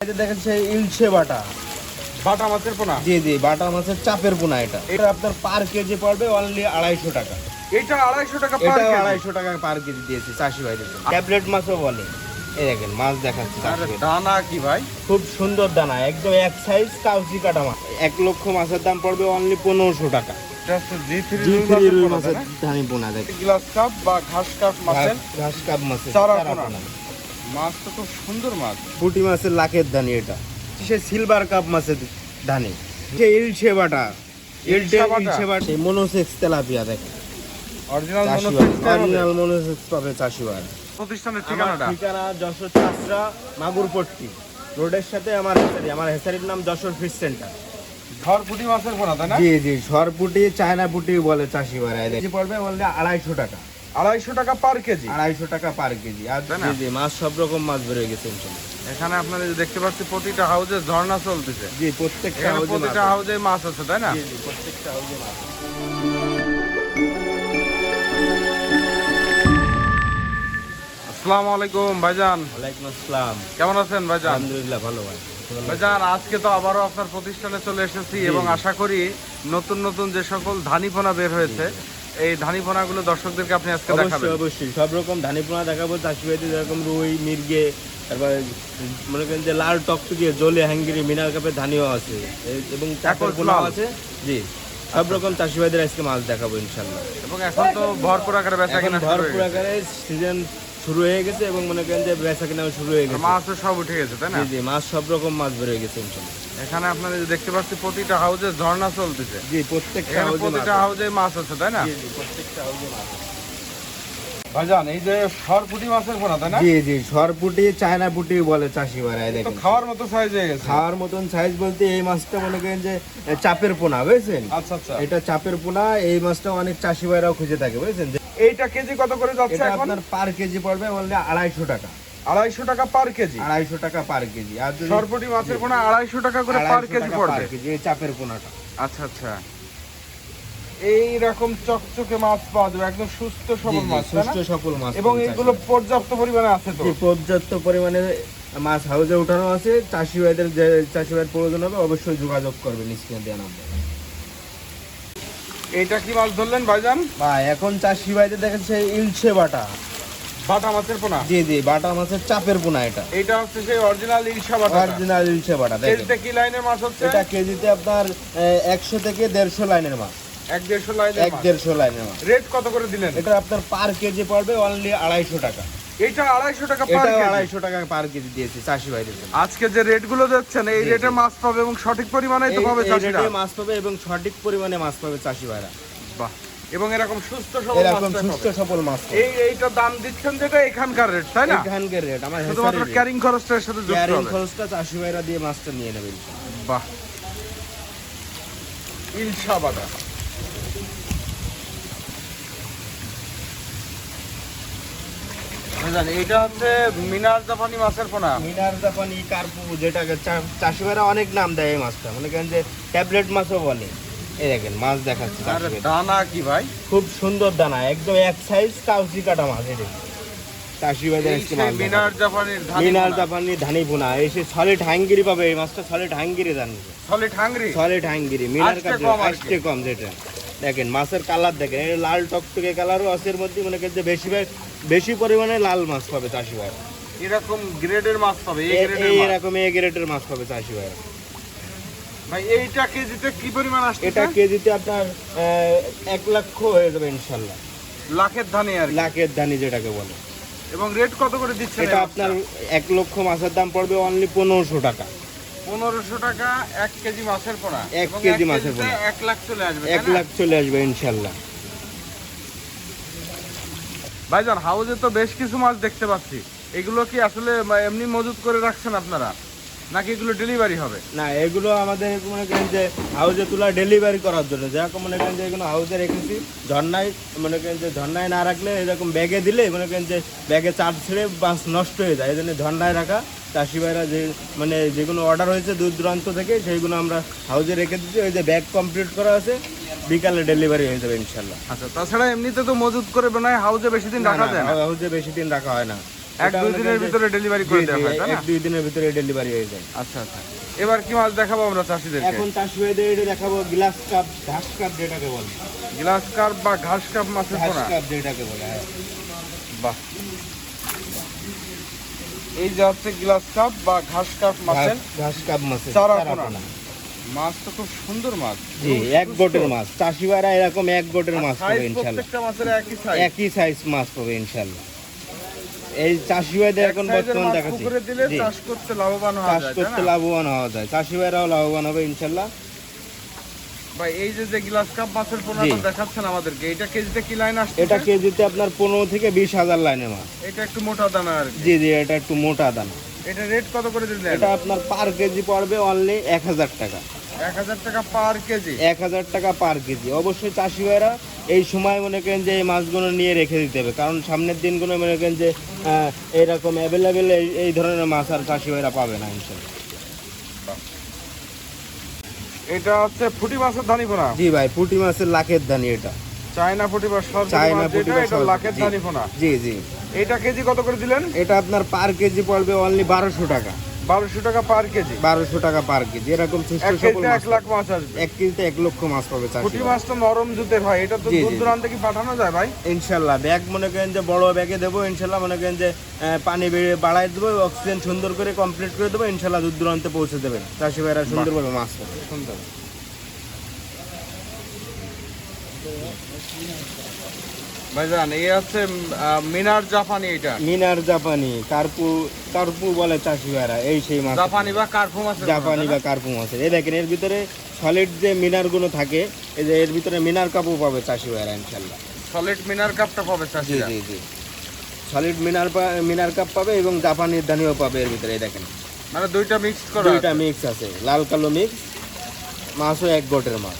দেখেন সেই ইলশে বাটা বাটা মাছের পোনা। জি জি, বাটা মাছের চাপের পোনা। এটা আপনার পার কেজি পড়বে অনলি 250 টাকা। এটা 250 টাকা পার এটা কেজি। 250 টাকা পার কেজি দিয়েছি চাষি ভাইদের জন্য। ট্যাবলেট মাছও বলে। এই দেখেন মাছ দেখাচ্ছি। আরে দানা কি ভাই, খুব সুন্দর দানা, একদম এক সাইজ কাউচি কাটা মাছ। 1 লক্ষ মাছের দাম পড়বে অনলি 1500 টাকা। এটা হচ্ছে জি3 রুই মাছের ধানি পোনা। দেখেন গ্লাস কাপ বা ঘাস কাপ মাছের ঘাস কাপ মাছের চারা চারা পোনা। পোনা। মাছ তো খুব সুন্দর মাছ। পুঁটি মাছের লাখের ধানি। এটা সে সিলভার কাপ মাছের ধানি। সে ইলশে বাটা, ইলশে বাটা। ইলশে বাটা মনোসেক্স তেলাপিয়া। দেখেন অরিজিনাল অরিজিনাল মনোসেক্স পাবে চাষি ভাই। প্রতিষ্ঠানের আমার ঠিকানাটা ঠিকানা যশোর চাষরা মাগুরপট্টি রোডের সাথে আমার হেসারি। আমার হেসারির নাম যশোর ফিশ সেন্টার। ঝড়পুটি মাছের পোনা, তাই না? জি জি, সরপুটি চায়না পুটি বলে চাষি ভাই। পড়বে বললে 250 টাকা। 250 টাকা পার কেজি। 250 টাকা পার কেজি। আর তাই না? জি জি, মাছ সব রকম মাছ বের হয়ে গেছে ইনশাআল্লাহ। এখানে আপনারা যে দেখতে পাচ্ছেন প্রতিটা হাউজে ঝর্ণা চলতেছে। জি, প্রত্যেকটা এখানে হাউজে প্রতিটা মাছ হাউজে মাছ আছে, তাই না? আছে। জি জি, প্রত্যেকটা হাউজে মাছ আছে। আসসালামু আলাইকুম ভাইজান। ওয়ালাইকুম আসসালাম। কেমন আছেন ভাইজান? আলহামদুলিল্লাহ ভালো ভাই। ভাইজান আজকে তো আবারও আপনার প্রতিষ্ঠানে চলে এসেছি এবং আশা করি নতুন নতুন যে সকল ধানিপোনা বের হয়েছে এই ধানিপোনাগুলো দর্শকদেরকে আপনি আজকে অবশ্যই দেখাবেন। অবশ্যই সব রকম ধানি পোনা দেখাবো। চাষি ভাইদের যেরকম রুই, মির্গে, তারপর মনে করেন যে লাল টকটকে, জলে হ্যাঙ্গিরি, মিনার কাপের ধানিও আছে এবং চাপের পোনাও আছে। জি, সব রকম চাষি ভাইদের আজকে মাছ দেখাবো ইনশাল্লাহ। এবং এখন তো ভরপুর আকারে বেচা এখন কিনা শুরু হয়ে ভরপুর গেছে। আকারে সিজন শুরু হয়ে গেছে এবং মনে করেন যে বেচা কেনাও শুরু হয়ে গেছে। মাছও সব উঠে গেছে, তাই না? জি জি, মাছ সব রকম মাছ বের হয়ে গেছে ইনশাল্লাহ। এখানে আপনারা যে দেখতে পাচ্ছেন প্রতিটা হাউজে ঝর্ণা চলতেছে। জি, প্রত্যেকটা এখানে হাউজে প্রতিটা মাছ হাউজে মাছ আছে, তাই না? আছে। জি জি, প্রত্যেকটা হাউজে মাছ আছে। ভাইজান এই যে সরপুটি মাছের পোনা, তাই না? জি জি, সরপুটি চায়না পুটি বলে চাষি ভাই। তো দেখেন খাওয়ার মতো সাইজ হয়ে গেছে। খাওয়ার মতন সাইজ বলতে এই মাছটা মনে করেন যে চাপের পোনা, বুঝছেন? আচ্ছা আচ্ছা, এটা চাপের পোনা। এই মাছটা অনেক চাষি ভাইরাও খুঁজে থাকে, বুঝছেন? এইটা কেজি কত করে যাচ্ছে এটা এখন? আপনার পার কেজি পড়বে বললে 250 টাকা। 250 টাকা পার কেজি। 250 টাকা পার কেজি। আর যদি সরপুটি মাছের পোনা 250 টাকা করে পার 250 কেজি টাকা পড়বে। পার কেজি এই চাপের পোনাটা। আচ্ছা আচ্ছা, এই রকম চকচকে মাছ পাওয়া যাবে, একদম সুস্থ জি সবল জি, মাছ, তাই না? সুস্থ সফল মাছ। এবং পাবে এগুলো চাষি পর্যাপ্ত পরিমাণে আছে তো। ভাই। জি, পর্যাপ্ত পরিমাণে মাছ হাউজে উঠানো আছে। চাষি ভাইদের যে চাষি ভাইয়ের প্রয়োজন হবে অবশ্যই যোগাযোগ করবেন স্ক্রিনে দেওয়া নাম্বার। এইটা কি মাছ ধরলেন ভাইজান? ভাই এখন চাষি ভাইদের দেখেন সেই ইলশে বাটা। বাটা মাছের পোনা। জি জি, বাটা মাছের চাপের পোনা। এটা এইটা হচ্ছে সেই অরিজিনাল ইলশা বাটা। অরিজিনাল ইলশে বাটা। দেখেন কেজিতে কি লাইনের মাছ হচ্ছে? এটা কেজিতে আপনার 100 থেকে 150 লাইনের মাছ। 1-150 লাইনের মাছ। 1-150 লাইনের মাছ। রেট কত করে দিলেন? এটা আপনার পার কেজি পড়বে অনলি 250 টাকা। এইটা 250 টাকা পার এটা কেজি। 250 টাকা পার কেজি দিয়েছি চাষি ভাইদের জন্য। আজকে যে রেট গুলো দিচ্ছেন এই জি, রেটে জি। মাছ পাবে এবং সঠিক পরিমাণেই তো পাবে এই চাষিরা। রেটে মাছ পাবে এবং সঠিক পরিমাণে মাছ পাবে চাষি ভাইরা। বাহ, এবং এরকম সুস্থ সবল এরকম মাছ সুস্থ পাবে। সফল মাছ পাবে। এইটা দাম দিচ্ছেন যেটা এখানকার রেট, তাই না? এখানকার রেট আমার শুধুমাত্র ক্যারিং খরচটা এর সাথে যুক্ত ক্যারিং হবে। খরচটা চাষি ভাইরা দিয়ে মাছটা নিয়ে নেবে ইনশাআল্লাহ। বাহ, ইলশা বাটা। বুঝলেন, এইটা হচ্ছে মিনার জাপানি মাছের পোনা। মিনার জাপানি, কার্পু, যেটাকে চাষি ভাইরা অনেক নাম দেয় এই মাছটা। মনে করেন যে ট্যাবলেট মাছও বলে। এই দেখেন মাছ দেখাচ্ছি চাষি আরে ভাইদের। দানা কি ভাই, খুব সুন্দর দানা, একদম এক সাইজ কাউচি কাটা মাছ। এটা চাষি ভাইদের এই আজকে সেই মাছ মিনার দেখাবো। জাপানির ধানি মিনার পোনা। জাপানি ধানি পোনা। এসে সলিড হ্যাঙ্গিরি পাবে এই মাছটা। সলিড হ্যাঙ্গিরি জানি, সলিড হাংরি। সলিড হ্যাঙ্গিরি। মিনার আজকে কাছে কম আর কি। আজকে কম। যেটা দেখেন মাছের কালার দেখেন, এটা লাল টকটকে কালারও আছে এর মধ্যে। মনে করেন যে বেশি পরিমাণে লাল মাছ পাবে চাষি ভাই। এরকম গ্রেডের মাছ পাবে, এই গ্রেডের মাছ। এরকম এ গ্রেডের মাছ পাবে চাষি ভাই। ভাই এইটা কেজিতে কি পরিমাণ আসছে? এটা কেজিতে আপনার 1 লক্ষ হয়ে যাবে ইনশাল্লাহ। লাখের ধানি আর কি। লাখের ধানি যেটাকে বলে। এবং রেট কত করে দিচ্ছেন? এটা আপনার 1 লক্ষ মাছের দাম পড়বে অনলি 1500 টাকা। 1500 টাকা 1 কেজি মাছের পোনা। 1 এবং কেজি এক মাছের কেজিতে পোনা। 1 লাখ চলে আসবে, 1 লাখ চলে আসবে ইনশাল্লাহ। ভাইজান হাউজে তো বেশ কিছু মাছ দেখতে পাচ্ছি, এগুলো কি আসলে এমনি মজুত করে রাখছেন আপনারা নাকি এগুলো ডেলিভারি হবে? না, এগুলো আমাদের মনে করেন যে হাউজে তোলা ডেলিভারি করার জন্য। যেরকম মনে করেন যে এগুলো হাউজে রেখেছি ঝর্ণায়, মনে করেন যে ঝর্ণায় না রাখলে এরকম ব্যাগে দিলে মনে করেন যে ব্যাগে চাপ ছেড়ে মাছ নষ্ট হয়ে যায়। এই জন্য ঝর্ণায় রাখা। চাষি ভাইরা যে মানে যেগুলো অর্ডার হয়েছে দূর দূরান্ত থেকে সেইগুলো আমরা হাউজে রেখে দিচ্ছি। ওই যে ব্যাগ কমপ্লিট করা আছে, বিকালে ডেলিভারি হয়ে যাবে ইনশাল্লাহ। আচ্ছা, তাছাড়া এমনিতে তো মজুত করে বানায় হাউজে বেশি দিন রাখা যায় না। হাউজে বেশি দিন রাখা হয় না। এক দুই দিনের ভিতরে ডেলিভারি করে দেওয়া হয়, তাই না? এক দুই দিনের ভিতরে ডেলিভারি হয়ে যায়। আচ্ছা আচ্ছা, এবার কি মাছ দেখাবো আমরা চাষিদেরকে? এখন চাষি ভাইদের এটা দেখাবো গ্লাস কাপ, ঘাস কাপ যেটাকে বলে, গ্লাস কাপ বা ঘাস কাপ মাছের ঘাস পোনা। কাপ যেটাকে বলে, হ্যাঁ। বাহ, এই যে হচ্ছে গ্লাস কাপ বা ঘাস কাপ মাছের ঘাস কাপ মাছের চারা চারা পোনা। পোনা। মাছ তো খুব সুন্দর মাছ, জি, এক গোটের মাছ। চাষি ভাইরা এরকম এক গোটের মাছ পাবে সাইজ ইনশাল্লাহ, প্রত্যেকটা মাছের একই সাইজ। একই সাইজ মাছ পাবে ইনশাল্লাহ। এই চাষি ভাইদের এখন বর্তমান দেখাচ্ছি, পুকুরে দিলে জি, চাষ করতে লাভবান হওয়া চাষ যায়, তাই করতে না? লাভবান হওয়া যায়, চাষি ভাইরাও লাভবান হবে ইনশাল্লাহ। ভাই এই যে গ্লাস কাপ মাছের পোনাটা জি। দেখাচ্ছেন আমাদেরকে, এটা কেজিতে কি লাইন আসছে? এটা কেজিতে আপনার 15 থেকে 20,000 লাইনের মাছ। এটা একটু মোটা দানা আর কি। জি জি, এটা একটু মোটা দানা। এটা রেট কত করে দিলেন? এটা আপনার পার কেজি পড়বে অনলি 1000 টাকা। 1000 টাকা পার কেজি। 1000 টাকা পার কেজি। অবশ্যই চাষি ভাইরা এই সময় মনে করেন যে এই মাছগুলো নিয়ে রেখে দিতে হবে, কারণ সামনের দিনগুলো মনে করেন যে এইরকম অ্যাভেলেবেল এই ধরনের মাছ আর চাষি ভাইরা পাবে না ইনশাল্লাহ। এটা হচ্ছে ফুটি মাছের ধানি পোনা। জি ভাই, পুঁটি মাছের লাখের দানি এটা, চায়না ফুটি বা সরপুটি চায়না মাছ পুঁটি যেটা, বা এটা সরপুটি। লাখের জি। ধানি পোনা। জি জি, এটা কেজি কত করে দিলেন? এটা আপনার পার কেজি পড়বে অনলি 1200 টাকা। 1200 টাকা পার কেজি। 1200 টাকা পার কেজি। এরকম সুস্থ এক সবল কেজিতে মাছ 1 লাখ মাছ আসবে। 1 কেজিতে 1 লক্ষ মাছ পাবে চাষি ফুটি ভাই। মাছটা নরম জুতের হয়, এটা তো জি, জি, দূর জি। দূরান্তে কি পাঠানো যায় ভাই? ইনশাল্লাহ ব্যাগ মনে করেন যে বড় ব্যাগে দেবো ইনশাল্লাহ, মনে করেন যে পানি বেড়ে বাড়াই দেবো, অক্সিজেন সুন্দর করে কমপ্লিট করে দেবো ইনশাল্লাহ, দূর দূরান্তে পৌঁছে দেবেন চাষি ভাইরা সুন্দরভাবে মাছ পাবে। সুন্দর। ভাইজান এই হচ্ছে মিনার জাপানি, এটা মিনার জাপানি, কার্পু, কার্পু বলে চাষি ভাইরা, এই সেই মাছ জাপানি বা কার্পু মাছের জাপানি বা কার্পু মাছের। এই দেখেন এর ভিতরে সলিড যে মিনার গুলো থাকে, এই যে এর ভিতরে মিনার কাপও পাবে চাষি ভাইরা ইনশাল্লাহ। সলিড মিনার কাপটা পাবে জি চাষিরা। জি জি, সলিড মিনার কাপ পাবে এবং জাপানির দানিও পাবে এর ভিতরে। এই দেখেন মানে দুইটা মিক্স করা দুইটা আছে। মিক্স আছে, লাল কালো মিক্স। মাছও এক গোটের মাছ।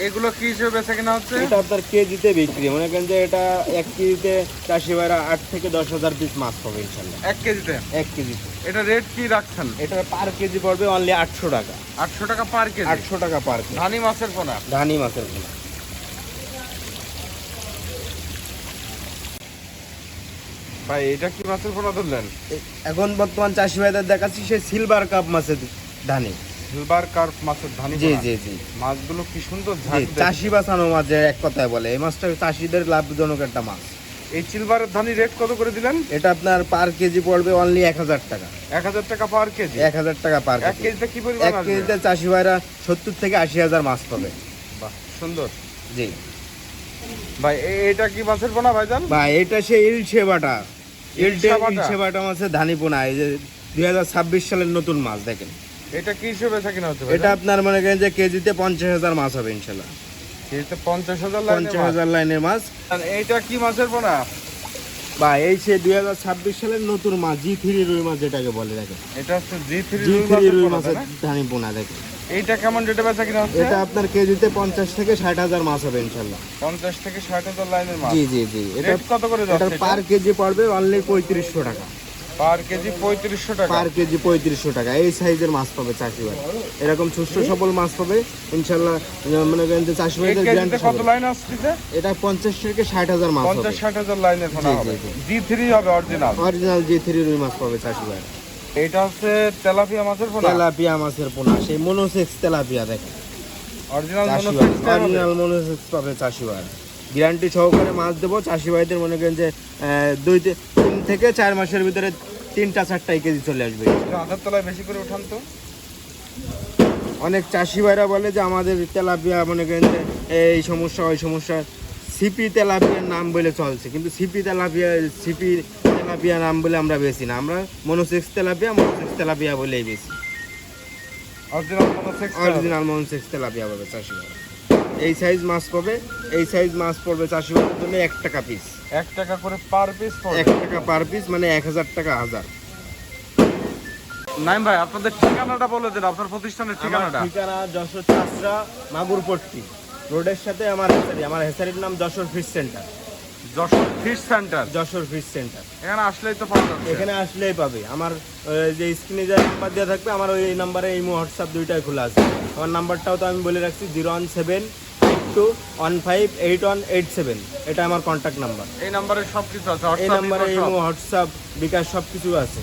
এগুলো কি হিসেবে বেচা কেনা হচ্ছে? এটা আপনার কেজিতে বিক্রি, মনে করেন যে এটা 1 কেজিতে চাষি ভাইরা 8 থেকে 10,000 পিস মাছ পাবে ইনশাল্লাহ 1 কেজিতে। 1 কেজিতে। এটা রেট কি রাখছেন? এটা পার কেজি পড়বে অনলি 800 টাকা। 800 টাকা পার কেজি। 800 টাকা পার কেজি। ধানি মাছের পোনা। ধানি মাছের পোনা। ভাই এটা কি মাছের পোনা ধরলেন? এখন বর্তমান চাষি ভাইদের দেখাচ্ছি সেই সিলভার কাপ মাছের ধানি। সিলভার কার্প মাছের ধানি জি পোনা। জি জি মাছগুলো কি সুন্দর জি, ঝাঁক দেয়। চাষি বাঁচানো মাছ যে এক কথায় বলে, এই মাছটা চাষিদের লাভজনক একটা মাছ। এই সিলভারের ধানি রেট কত করে দিলেন? এটা আপনার পার কেজি পড়বে অনলি 1000 টাকা। 1000 টাকা পার কেজি। 1000 টাকা পার 1 কেজি। কেজিতে কি পরিমাণ 1 আসবে? কেজিতে চাষি ভাইরা 70 থেকে 80,000 মাছ পাবে। বাহ, সুন্দর। জি ভাই এটা কি মাছের পোনা ভাইজান? ভাই, এটা সেই ইলশে বাটা, ইলশে বাটা? ইলশে বাটা মাছের ধানি পোনা। এই যে 2026 সালের নতুন মাছ দেখেন। এটা কি হিসেবে বেচা কিনা হচ্ছে এটা আপনার মনে করেন যে কেজিতে 50,000 মাছ হবে ইনশাল্লাহ। কেজিতে 50,000 লাইনের মাছ। 50,000 লাইনের মাছ। আর এইটা কি মাছের পোনা? বা এই সে 2026 সালের নতুন মাছ G3 রুই মাছ যেটাকে বলে দেখেন। এটা হচ্ছে জি3 G3 রুই মাছের মাছের। ধানি পোনা দেখেন। এইটা কেমন রেটে বেচা কিনা হচ্ছে? এটা আপনার কেজিতে 50 থেকে 60,000 মাছ হবে ইনশাল্লাহ। 50 থেকে 60,000 লাইনের মাছ। জি জি জি, এটা রেট কত করে এটা যাচ্ছে? পার কেজি পড়বে অনলি 3500 টাকা। পার কেজি 3500 টাকা। পার কেজি 3500 টাকা। এই সাইজের মাছ পাবে চাষি ভাই, এরকম সুস্থ সবল মাছ পাবে ইনশাল্লাহ। মনে করেন যে চাষি এক ভাইদের কেজিতে গ্যারান্টি কত লাইন আসছে? এটা 50 থেকে 60,000 মাছ হবে। 50-60,000 লাইনের পোনা জি, হবে। জি, জি3 হবে অরিজিনাল। অরিজিনাল G3 রুই মাছ পাবে চাষি ভাই। এটা হচ্ছে তেলাপিয়া মাছের পোনা। তেলাপিয়া মাছের পোনা, সেই মনোসেক্স তেলাপিয়া দেখেন। অরিজিনাল চাষি ভাই মনোসেক্স হবে। অরিজিনাল মনোসেক্স পাবে চাষি ভাই। গ্যারান্টি সহকারে মাছ দেবো চাষি ভাইদের। মনে করেন যে 3 থেকে 4 মাসের ভিতরে 3-4টা কেজি চলে আসবে। একটু হাতের তলায় বেশি করে উঠান তো। অনেক চাষি ভাইরা বলে যে আমাদের তেলাপিয়া মনে করেন যে এই সমস্যা ওই সমস্যা, সিপি তেলাপিয়ার নাম বলে চলছে, কিন্তু সিপি তেলাপিয়া নাম বলে আমরা বেশি না, আমরা মনোসেক্স তেলাপিয়া বলেই বেশি। Original monosex. Original monosex tilapia পাবে চাষি ভাই। এই সাইজ মাছ পাবে, এই সাইজ মাছ পড়বে চাষি ভাইয়ের জন্য 1 টাকা পিস। 1 টাকা করে পার পিস পড়বে। 1 টাকা পার পিস, মানে 1000 টাকা 1000। নাইম ভাই আপনাদের ঠিকানাটা বলে দেন, আপনার প্রতিষ্ঠানের ঠিকানাটা। আমার ঠিকানা যশোর চাষরা মাগুরপট্টি রোডের সাথে আমার হেসারির নাম Jessore fish centre. Jessore fish centre. Jessore fish centre, এখানে আসলেই তো পাওয়া যাচ্ছে। এখানে আসলেই পাবে। আমার যে স্ক্রিনে যে নাম্বার দেওয়া থাকবে, আমার ওই নাম্বারে এই হোয়াটসঅ্যাপ দুইটাই খোলা আছে। আমার নাম্বারটাও তো আমি বলে রাখছি, 82158187, এটা আমার কন্ট্যাক্ট নাম্বার। এই নাম্বারে সব কিছু আছে, এই WhatsApp, নাম্বারে ইমো সব? ইমো, হোয়াটসঅ্যাপ, বিকাশ সব কিছু আছে।